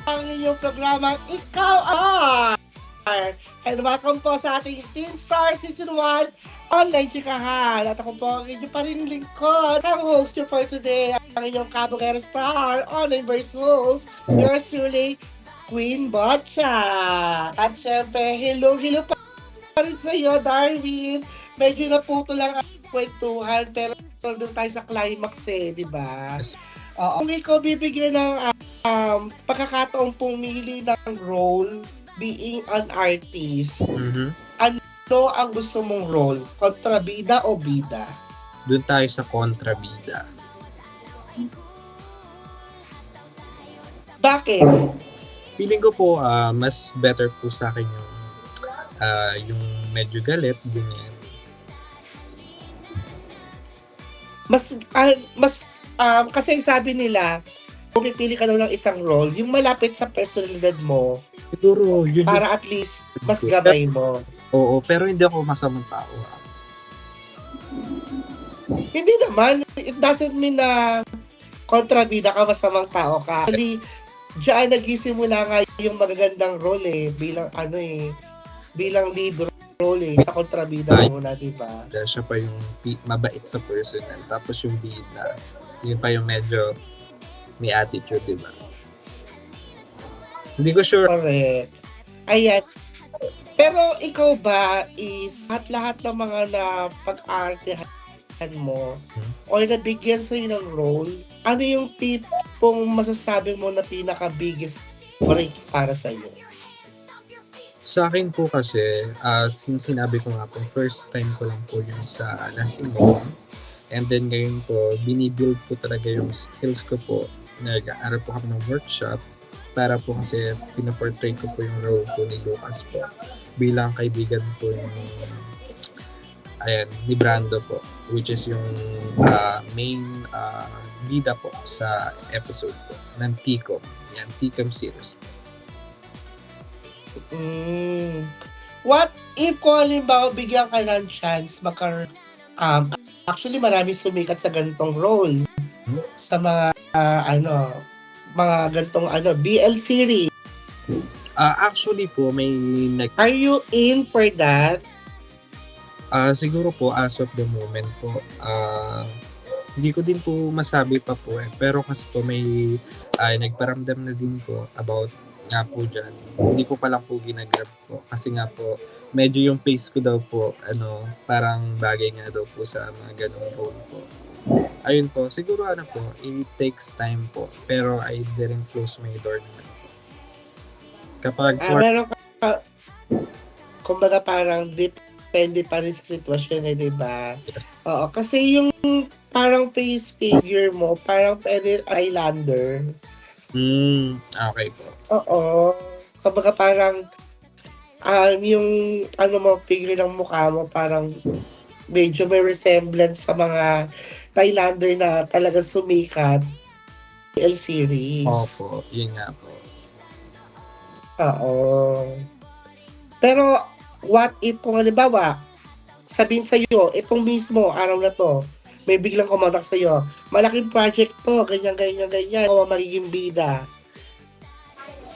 ang inyong programang Ikaw Are! And welcome po sa ating Teen Star Season 1 Online Chikahan. At ako po ang inyong pa rin lingkod, ang host nyo for today, ang inyong Kabugera Star Online versus yours truly, Queen Botcha. At syempre, hello pa rin sa iyo, Darwin. Medyo naputo lang ang kwentuhan, pero doon tayo sa climax di ba? Oo. Kung ikaw bibigyan ng pagkakataong pumili ng role being an artist, ano ang gusto mong role? Kontrabida o bida? Doon tayo sa kontrabida. Bakit? Feeling ko po mas better po sa akin yung medyo galit, ganyan. Kasi sabi nila, kung pipili ka daw ng isang role, yung malapit sa personalidad mo, Siguro, yun para at least mas gabay mo. Oo, pero hindi ako masamang tao. Hindi naman. It doesn't mean na kontrabida ka, masamang tao ka. Actually, diyan nagsisimula nga yung magagandang role bilang bilang lead role sa kontrabida muna, di ba? Siya pa yung mabait sa personal. Tapos yung bida, yun pa yung medyo may attitude, di ba? Hindi ko sure. Correct. Ayan. Pero ikaw ba is lahat ng mga napag-artehan mo o nabigyan sa'yo ng role, ano yung tipong masasabi mo na pinaka-biggest break para sa'yo? Sa akin po kasi, since sinabi ko nga po, first time ko lang po yun sa Nasimon. And then ngayon po, binibuild po talaga yung skills ko po. Nag-aaral po kami ng workshop para po kasi pina-portray ko po yung role po ni Lucas po. Bilang kaibigan po yung ni Brando po, which is yung main bida po sa episode po ng Tcom. Yan, Tcom series. What if kung halimbawa bigyan ka ng chance actually marami sumikat sa ganitong role sa mga mga ganitong BL series. Actually po may Are you in for that? Siguro po as of the moment po hindi ko din po masabi pa po pero kasi po may nagparamdam na din po about nga po dyan. Hindi ko pa lang po ginagrab po kasi nga po medyo yung pace ko daw po parang bagay nga daw po sa mga ganong role po. Ayun po, siguro po, it takes time po. Pero I didn't close my door naman po. Kapag meron ka, kumbaga parang depende pa rin sa sitwasyon di ba? Yes. Oo, kasi yung parang face figure mo, parang pwede Islander. Okay po. Oo. Kumbaga parang yung figure ng mukha mo parang medyo may resemblance sa mga Thailander na talagang sumikat BL series. Opo, yun nga po. Oo. Pero what if kung halimbawa sabihin sa'yo, itong mismo araw na to, may biglang kumontak sa'yo, malaking project to, ganyan, o magiging bida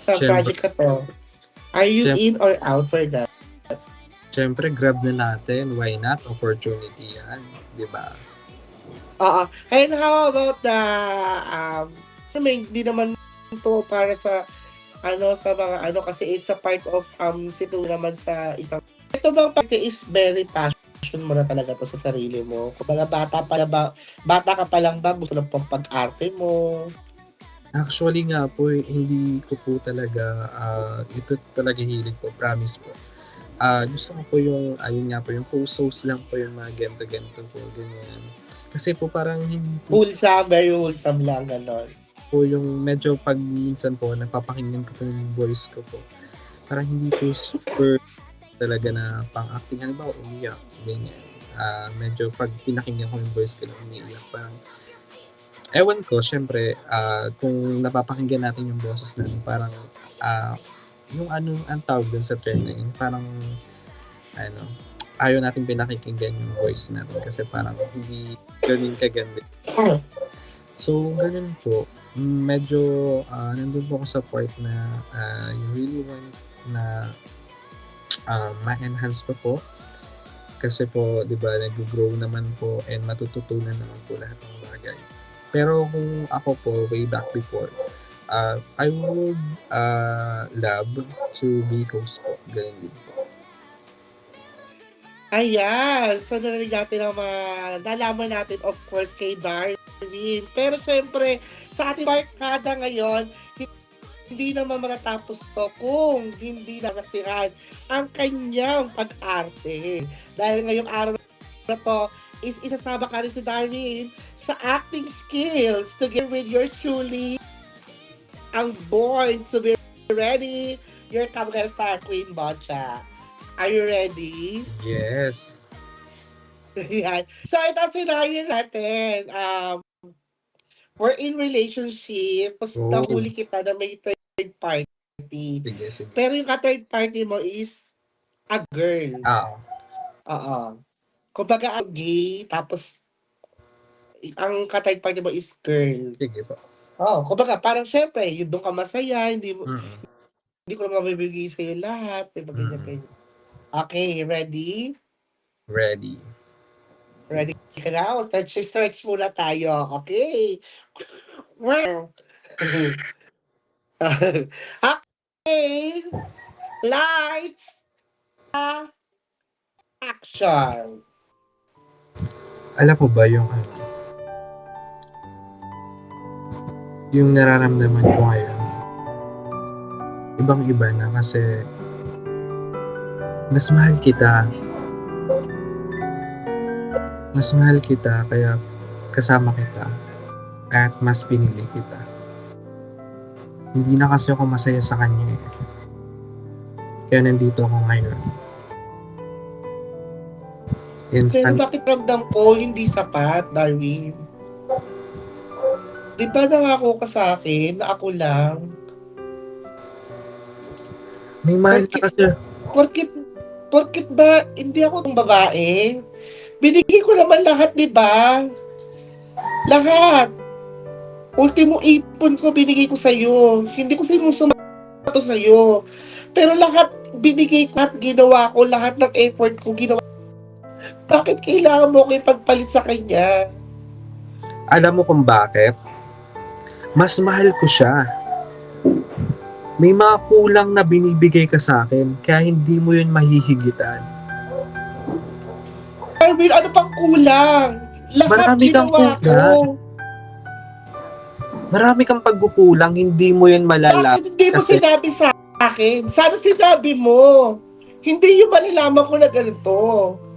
sa project na to. Are you in or out for that? Siyempre, grab na natin. Why not? Opportunity yan. Di ba? Oo. And how about the hindi naman to para sa sa mga kasi it's a part of situ naman sa isang ito bang parte is very passion mo na talaga to sa sarili mo. Kumbaga bata ka pa lang ba gusto na pang pag-arte mo? Actually nga po, hindi ko po talaga ito talaga hilig ko, promise po. Gusto ko po yung ayun nga po yung post lang po yung mga ganto po ganyan. Kasi po parang hindi wholesome, very wholesome lang ganon. Po yung medyo pag minsan po napapakinggan ko po yung voice ko po. Parang hindi po super talaga na pang-acting. Halimbawa, umiyak. Ganyan. Medyo pag pinakinggan ko yung voice ko na umiyak, parang ewan ko, syempre, kung napapakinggan natin yung boses natin, parang yung ang tawag dun sa term na yun, parang ayaw natin pinakikinggan yung voice natin kasi parang hindi ganun kaganda. So, ganun po. Medyo nandun po ako sa part na you really want na ma-enhance pa po. Kasi po, di ba, nag-grow naman po and matututunan naman po lahat ng bagay. Pero kung ako po, way back before, I would love to be host po. Ganun din po. Ayan. So, narinig natin ang mga nalaman natin, of course, kay Darwin. Pero syempre, sa ating barkada ngayon, hindi naman matatapos to kung hindi nasaksihan ang kanyang pag-arte. Dahil ngayong araw na to is isasama ka rin si Darwin sa acting skills together with yours truly, ang born to be ready, your Kamagana Star Queen Bocha. Are you ready? Yes. Yan. So, ito ang scenario natin. We're in relationship, tapos Oh. nahuli kita na may third party. Sige, sige. Pero yung ka-third party mo is a girl. Oo. Kumbaga, ang gay, tapos ang ka-third party mo is girl. Sige po. Kumbaga, parang syempre, yun doon ka masaya, hindi Mm. ko naman mabibigay sa'yo lahat. Diba, ganyan. Okay, ready? Ready. Ready ka na? Stretch muna tayo. Okay. Okay. Lights. Action. Alam mo ba yung nararamdaman ko ngayon, ibang-iba na kasi mas mahal kita. Mas mahal kita kaya kasama kita at mas pinili kita. Hindi na kasi ako masaya sa kanya eh. Kaya nandito ako ngayon. Pero bakit ramdam ko hindi sapat, Darwin? Di ba nangako ka sa akin na ako lang? May mahal na kasi. Porkit ba hindi ako ng babae? Binigay ko naman lahat, di ba? Lahat. Ultimo ipon ko, binigay ko sa'yo. Hindi ko sinusumato sa'yo. Pero lahat binigay ko at ginawa ko, lahat ng effort ko ginawa. Bakit kailangan mo ko ipagpalit sa kanya? Alam mo kung bakit? Mas mahal ko siya. May mga kulang na binibigay ka sa akin, kaya hindi mo yun mahihigitan. Darwin, ano pang kulang? Lahat Marami kang ginawa ko. Marami kang pagkukulang, hindi mo yun malalaman. Bakit hindi mo sinabi sa akin? Sana sinabi mo. Hindi yung malalaman ko na ganito.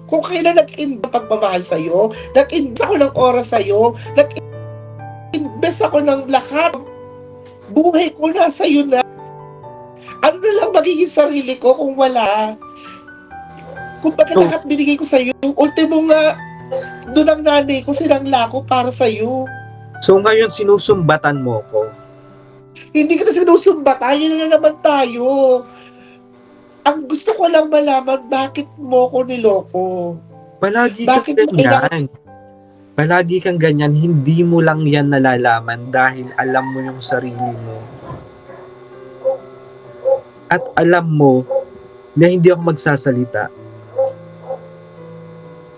Kung kailan nag-invest pagmamahal sa'yo, nag-invest ako ng oras sa'yo, nag-invest ako ng lahat. Buhay ko na sa'yo na. Ano na lang magiging sarili ko kung wala? Kung bakit lahat binigay ko sa'yo, ultimo nga, doon ang nanay ko, sinangla ko para sa'yo. So ngayon sinusumbatan mo ko. Hindi kita sinusumbatayin na naman tayo. Ang gusto ko lang malaman, bakit mo ko niloko? Palagi Bakit kang mo kailangan- ganyan. Palagi kang ganyan, hindi mo lang yan nalalaman dahil alam mo yung sarili mo. At alam mo na hindi ako magsasalita.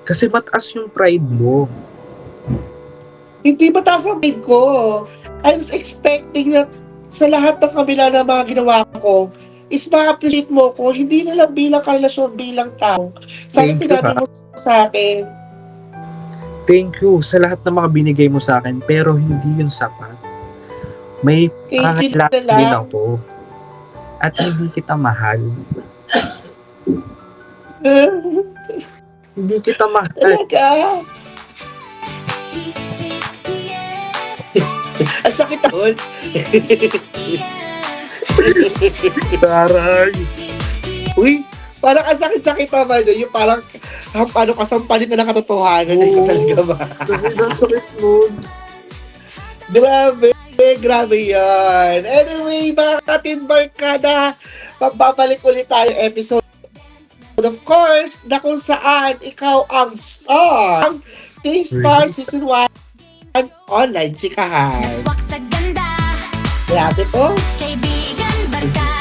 Kasi mataas yung pride mo. Hindi mataas ang bid ko. I was expecting na sa lahat ng kabila ng mga ginawa ko, is ma-appreciate mo ko, hindi na lang bilang karelasyon, bilang tao. Sana Thank you, sinabi ha? mo sa akin. Thank you sa lahat ng mga binigay mo sa akin, pero hindi yun sapat. May Thank you na pangailangan lang. din ako. At hindi kita mahal. Hindi kita mahal. Talaga. Ang sakit ako. Taray. Uy, parang ang sakit-sakit naman. Yung parang, kasampalit na ng katotohanan. Oo. Talaga ba? Ang sakit mo. Grabe yan. Anyway, mga katin barkada, magbabalik ulit tayo episode. Of course, na kung saan ikaw ang star. Ang Teen Star Season 1 online chikahan. Naswak sa ganda, Grabe ko. kaibigan, barkada.